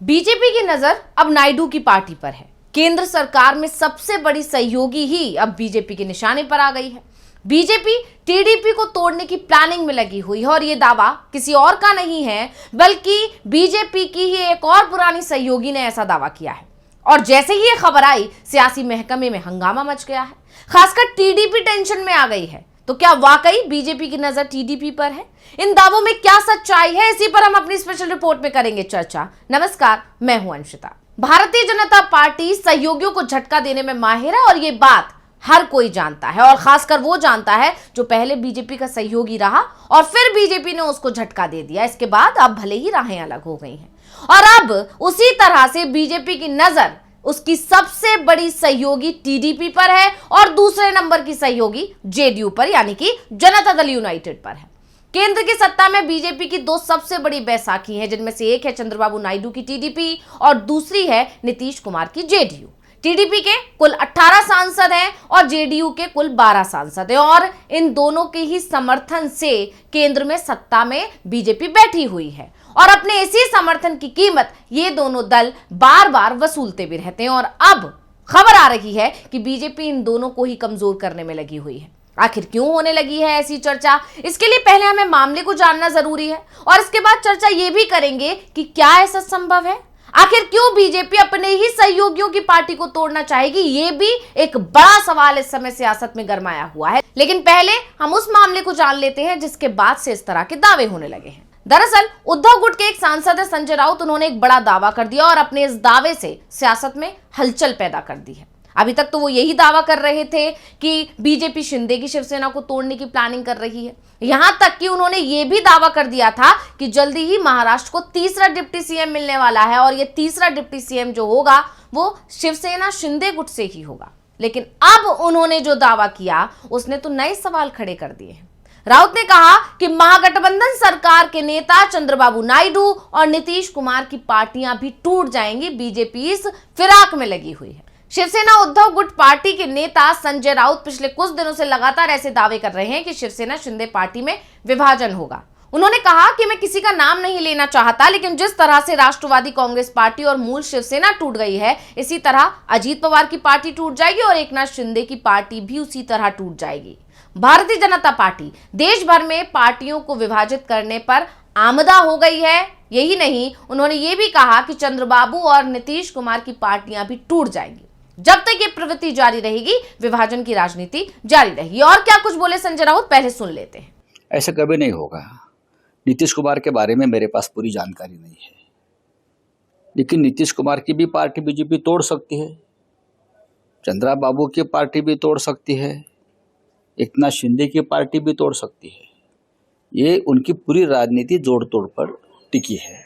BJP की नजर अब नायडू की पार्टी पर है। केंद्र सरकार में सबसे बड़ी सहयोगी ही अब बीजेपी के निशाने पर आ गई है। बीजेपी टीडीपी को तोड़ने की प्लानिंग में लगी हुई है और यह दावा किसी और का नहीं है बल्कि बीजेपी की ही एक और पुरानी सहयोगी ने ऐसा दावा किया है। और जैसे ही ये खबर आई, सियासी महकमे में हंगामा मच गया है। खासकर टीडीपी टेंशन में आ गई है। तो क्या वाकई बीजेपी की नजर टीडीपी पर है? इन दावों में क्या सच्चाई है? इसी पर हम अपनी स्पेशल रिपोर्ट में करेंगे चर्चा। नमस्कार, मैं हूं अंशिता। भारतीय जनता पार्टी सहयोगियों को झटका देने में माहिर है और ये बात हर कोई जानता है, और खासकर वो जानता है जो पहले बीजेपी का सहयोगी रहा और फिर बीजेपी ने उसको झटका दे दिया। इसके बाद अब भले ही राहें अलग हो गई हैं और अब उसी तरह से बीजेपी की नजर उसकी सबसे बड़ी सहयोगी टीडीपी पर है और दूसरे नंबर की सहयोगी जेडीयू पर, यानी कि जनता दल यूनाइटेड पर है। केंद्र की सत्ता में बीजेपी की दो सबसे बड़ी बैसाखी हैं, जिनमें से एक है चंद्रबाबू नायडू की टीडीपी और दूसरी है नीतीश कुमार की जेडीयू। टीडीपी के कुल 18 सांसद हैं और जेडीयू के कुल 12 सांसद हैं और इन दोनों के ही समर्थन से केंद्र में सत्ता में बीजेपी बैठी हुई है और अपने इसी समर्थन की कीमत ये दोनों दल बार बार वसूलते भी रहते हैं। और अब खबर आ रही है कि बीजेपी इन दोनों को ही कमजोर करने में लगी हुई है। आखिर क्यों होने लगी है ऐसी चर्चा? इसके लिए पहले हमें मामले को जानना जरूरी है और इसके बाद चर्चा ये भी करेंगे कि क्या ऐसा संभव है। आखिर क्यों बीजेपी अपने ही सहयोगियों की पार्टी को तोड़ना चाहेगी? ये भी एक बड़ा सवाल इस समय सियासत में गरमाया हुआ है। लेकिन पहले हम उस मामले को जान लेते हैं जिसके बाद से इस तरह के दावे होने लगे हैं। दरअसल उद्धव गुट के एक सांसद है संजय राउत, उन्होंने एक बड़ा दावा कर दिया और अपने इस दावे से सियासत में हलचल पैदा कर दी है। अभी तक तो वो यही दावा कर रहे थे कि बीजेपी शिंदे की शिवसेना को तोड़ने की प्लानिंग कर रही है। यहां तक कि उन्होंने ये भी दावा कर दिया था कि जल्दी ही महाराष्ट्र को तीसरा डिप्टी सीएम मिलने वाला है और ये तीसरा डिप्टी सीएम जो होगा वो शिवसेना शिंदे गुट से ही होगा। लेकिन अब उन्होंने जो दावा किया उसने तो नए सवाल खड़े कर दिए हैं। राउत ने कहा कि महागठबंधन सरकार के नेता चंद्रबाबू नायडू और नीतीश कुमार की पार्टियां भी टूट जाएंगी। बीजेपी इस फिराक में लगी हुई है। शिवसेना उद्धव गुट पार्टी के नेता संजय राउत पिछले कुछ दिनों से लगातार ऐसे दावे कर रहे हैं कि शिवसेना शिंदे पार्टी में विभाजन होगा। उन्होंने कहा कि मैं किसी का नाम नहीं लेना चाहता, लेकिन जिस तरह से राष्ट्रवादी कांग्रेस पार्टी और मूल शिवसेना टूट गई है, इसी तरह अजीत पवार की पार्टी टूट जाएगी और एकनाथ शिंदे की पार्टी भी उसी तरह टूट जाएगी। भारतीय जनता पार्टी देश भर में पार्टियों को विभाजित करने पर आमदा हो गई है। यही नहीं, उन्होंने ये भी कहा कि चंद्रबाबू और नीतीश कुमार की पार्टियां भी टूट जाएंगी। जब तक ये प्रवृत्ति जारी रहेगी, विभाजन की राजनीति जारी रहेगी। और क्या कुछ बोले संजय राउत, पहले सुन लेते हैं। ऐसा कभी नहीं होगा। नीतीश कुमार के बारे में मेरे पास पूरी जानकारी नहीं है, लेकिन नीतीश कुमार की भी पार्टी बीजेपी तोड़ सकती है, चंद्रबाबू की पार्टी भी तोड़ सकती है, एकनाथ शिंदे की पार्टी भी तोड़ सकती है। ये उनकी पूरी राजनीति जोड़ तोड़ पर टिकी है।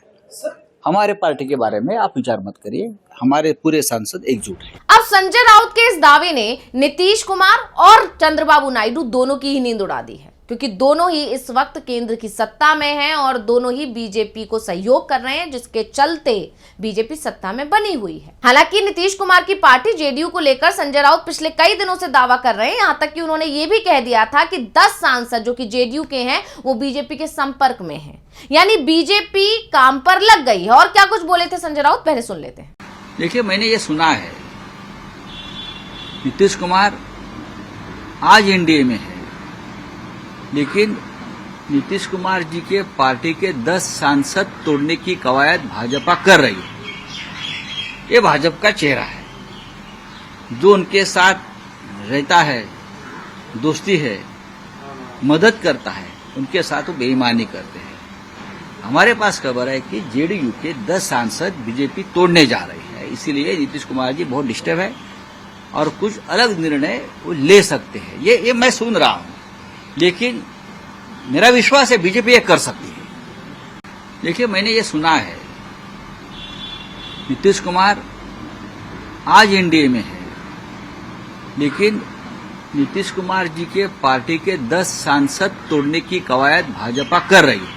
हमारे पार्टी के बारे में आप विचार मत करिए, हमारे पूरे सांसद एकजुट हैं। अब संजय राउत के इस दावे ने नीतीश कुमार और चंद्रबाबू नायडू दोनों की ही नींद उड़ा दी है, क्योंकि दोनों ही इस वक्त केंद्र की सत्ता में हैं और दोनों ही बीजेपी को सहयोग कर रहे हैं, जिसके चलते बीजेपी सत्ता में बनी हुई है। हालांकि नीतीश कुमार की पार्टी जेडीयू को लेकर संजय राउत पिछले कई दिनों से दावा कर रहे हैं। यहां तक कि उन्होंने ये भी कह दिया था कि 10 सांसद जो कि जेडीयू के हैं वो बीजेपी के संपर्क में हैं, यानी बीजेपी काम पर लग गई है। और क्या कुछ बोले थे संजय राउत, पहले सुन लेते हैं। देखिए, मैंने ये सुना है नीतीश कुमार आज एनडीए में है, लेकिन नीतीश कुमार जी के पार्टी के 10 सांसद तोड़ने की कवायद भाजपा कर रही है। ये भाजपा का चेहरा है। जो उनके साथ रहता है, दोस्ती है, मदद करता है, उनके साथ वो बेईमानी करते हैं। हमारे पास खबर है कि जेडीयू के 10 सांसद बीजेपी तोड़ने जा रही है, इसीलिए नीतीश कुमार जी बहुत डिस्टर्ब है और कुछ अलग निर्णय वो ले सकते हैं। ये मैं सुन रहा हूं, लेकिन मेरा विश्वास है बीजेपी ये कर सकती है। देखिए, मैंने ये सुना है नीतीश कुमार आज एनडीए में है, लेकिन नीतीश कुमार जी के पार्टी के 10 सांसद तोड़ने की कवायद भाजपा कर रही है।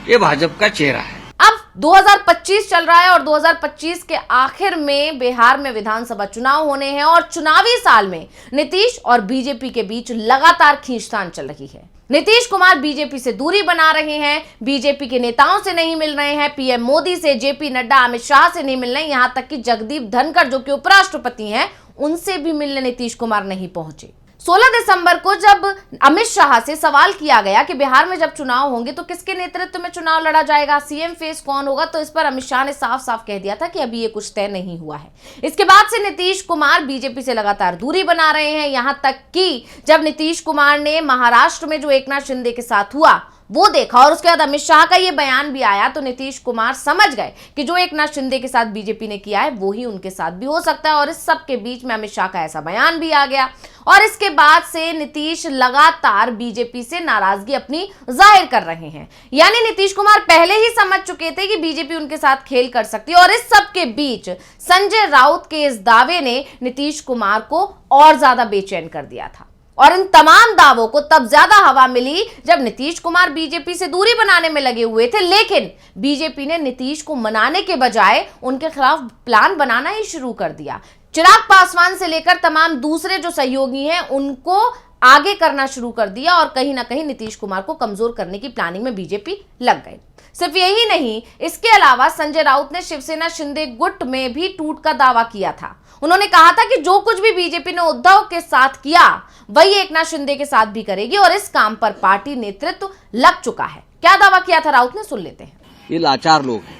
ये भाजपा का चेहरा है। अब 2025 चल रहा है और 2025 के आखिर में बिहार में विधानसभा चुनाव होने हैं और चुनावी साल में नीतीश और बीजेपी के बीच लगातार खींचतान चल रही है। नीतीश कुमार बीजेपी से दूरी बना रहे हैं, बीजेपी के नेताओं से नहीं मिल रहे हैं, पीएम मोदी से, जेपी नड्डा, अमित शाह से नहीं मिल रहे हैं, यहां तक कि जगदीप धनखड़ जो कि उपराष्ट्रपति हैं उनसे भी मिलने नीतीश कुमार नहीं पहुंचे। 16 दिसंबर को जब अमित शाह से सवाल किया गया कि बिहार में जब चुनाव होंगे तो किसके नेतृत्व में चुनाव लड़ा जाएगा, सीएम फेस कौन होगा, तो इस पर अमित शाह ने साफ साफ कह दिया था कि अभी ये कुछ तय नहीं हुआ है। इसके बाद से नीतीश कुमार बीजेपी से लगातार दूरी बना रहे हैं, यहां तक कि जब नीतीश कुमार ने महाराष्ट्र में जो एकनाथ शिंदे के साथ हुआ वो देखा और उसके बाद अमित शाह का ये बयान भी आया तो नीतीश कुमार समझ गए कि जो एकनाथ शिंदे के साथ बीजेपी ने किया है वो ही उनके साथ भी हो सकता है। और इस सब के बीच में अमित शाह का ऐसा बयान भी आ गया और इसके बाद से नीतीश लगातार बीजेपी से नाराजगी अपनी जाहिर कर रहे हैं। यानी नीतीश कुमार पहले ही समझ चुके थे कि बीजेपी उनके साथ खेल कर सकती है और इस सब के बीच संजय राउत के इस दावे ने नीतीश कुमार को और ज्यादा बेचैन कर दिया था। और इन तमाम दावों को तब ज्यादा हवा मिली जब नीतीश कुमार बीजेपी से दूरी बनाने में लगे हुए थे, लेकिन बीजेपी ने नीतीश को मनाने के बजाय उनके खिलाफ प्लान बनाना ही शुरू कर दिया। चिराग पासवान से लेकर तमाम दूसरे जो सहयोगी हैं उनको आगे करना शुरू कर दिया और कहीं ना कहीं नीतीश कुमार को कमजोर करने की प्लानिंग में बीजेपी लग गई। सिर्फ यही नहीं, इसके अलावा संजय राउत ने शिवसेना शिंदे गुट में भी टूट का दावा किया था। उन्होंने कहा था कि जो कुछ भी बीजेपी ने उद्धव के साथ किया वही एकनाथ शिंदे के साथ भी करेगी और इस काम पर पार्टी नेतृत्व लग चुका है। क्या दावा किया था राउत ने, सुन लेते हैं। ये लाचार लोग हैं,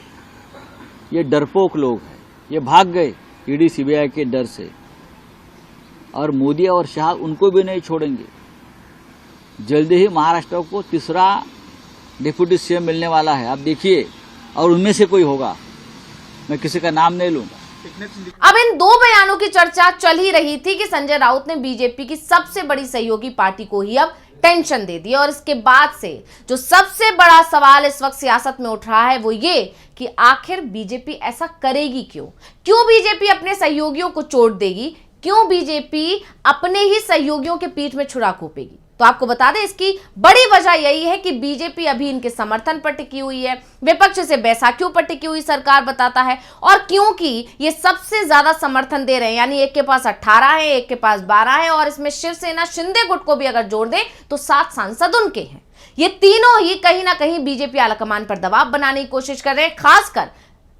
ये डरपोक लोग हैं, ये भाग गए ईडी सीबीआई के डर से और मोदी और शाह उनको भी नहीं छोड़ेंगे। जल्दी ही महाराष्ट्र को तीसरा डिप्यूटी सीएम मिलने वाला है, आप देखिए, और उनमें से कोई होगा, मैं किसी का नाम नहीं लूंगा। अब इन दो बयानों की चर्चा चल ही रही थी कि संजय राउत ने बीजेपी की सबसे बड़ी सहयोगी पार्टी को ही अब टेंशन दे दी और इसके बाद से जो सबसे बड़ा सवाल इस वक्त सियासत में उठ रहा है वो ये कि आखिर बीजेपी ऐसा करेगी क्यों बीजेपी अपने सहयोगियों को चोट देगी, क्यों बीजेपी अपने ही सहयोगियों के पीठ में छुरा घोंपेगी। तो आपको बता दें इसकी बड़ी वजह यही है कि बीजेपी अभी इनके समर्थन पर टिकी हुई है, विपक्ष से बैसाखियों पर टिकी हुई सरकार बताता है और क्योंकि ये सबसे ज्यादा समर्थन दे रहे हैं, यानी एक के पास 18 है, एक के पास 12 है और इसमें शिवसेना शिंदे गुट को भी अगर जोड़ दें तो 7 सांसद उनके हैं। ये तीनों ही कहीं ना कहीं बीजेपी आलाकमान पर दबाव बनाने की कोशिश कर रहे हैं। खासकर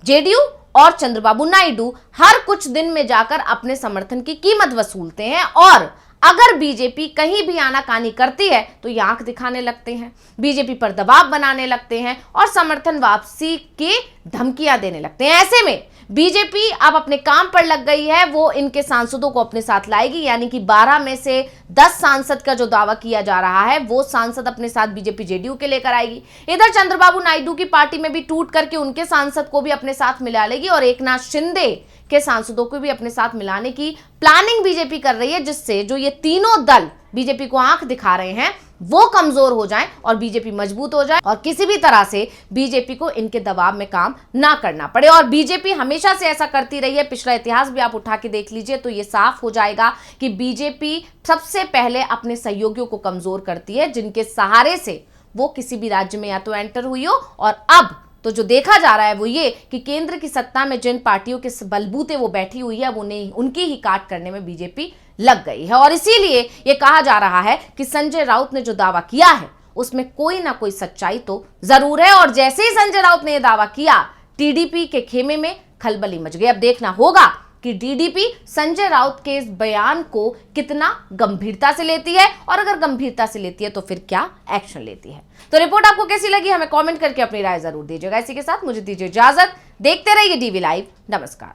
जेडीयू और चंद्रबाबू नायडू हर कुछ दिन में जाकर अपने समर्थन की कीमत वसूलते हैं और अगर बीजेपी कहीं भी आनाकानी करती है तो ये आंख दिखाने लगते हैं, बीजेपी पर दबाव बनाने लगते हैं और समर्थन वापसी की धमकियां देने लगते हैं। ऐसे में बीजेपी अब अपने काम पर लग गई है, वो इनके सांसदों को अपने साथ लाएगी, यानी कि 12 में से 10 सांसद का जो दावा किया जा रहा है वो सांसद अपने साथ बीजेपी जेडीयू के लेकर आएगी। इधर चंद्रबाबू नायडू की पार्टी में भी टूट करके उनके सांसद को भी अपने साथ मिला लेगी और एकनाथ शिंदे के सांसदों को भी अपने साथ मिलाने की प्लानिंग बीजेपी कर रही है, जिससे जो ये तीनों दल बीजेपी को आंख दिखा रहे हैं वो कमजोर हो जाएं और बीजेपी मजबूत हो जाए और किसी भी तरह से बीजेपी को इनके दबाव में काम ना करना पड़े। और बीजेपी हमेशा से ऐसा करती रही है, पिछला इतिहास भी आप उठा के देख लीजिए तो ये साफ हो जाएगा कि बीजेपी सबसे पहले अपने सहयोगियों को कमजोर करती है जिनके सहारे से वो किसी भी राज्य में या तो एंटर हुई हो। और अब तो जो देखा जा रहा है वो ये कि केंद्र की सत्ता में जिन पार्टियों के बलबूते वो बैठी हुई है उन्हें उनकी ही काट करने में बीजेपी लग गई है। और इसीलिए ये कहा जा रहा है कि संजय राउत ने जो दावा किया है उसमें कोई ना कोई सच्चाई तो जरूर है। और जैसे ही संजय राउत ने यह दावा किया टीडीपी के खेमे में खलबली मच गई। अब देखना होगा कि टीडीपी संजय राउत के इस बयान को कितना गंभीरता से लेती है और अगर गंभीरता से लेती है तो फिर क्या एक्शन लेती है। तो रिपोर्ट आपको कैसी लगी हमें कमेंट करके अपनी राय जरूर दीजिएगा। इसी के साथ मुझे दीजिए इजाजत, देखते रहिए डीवी लाइव। नमस्कार।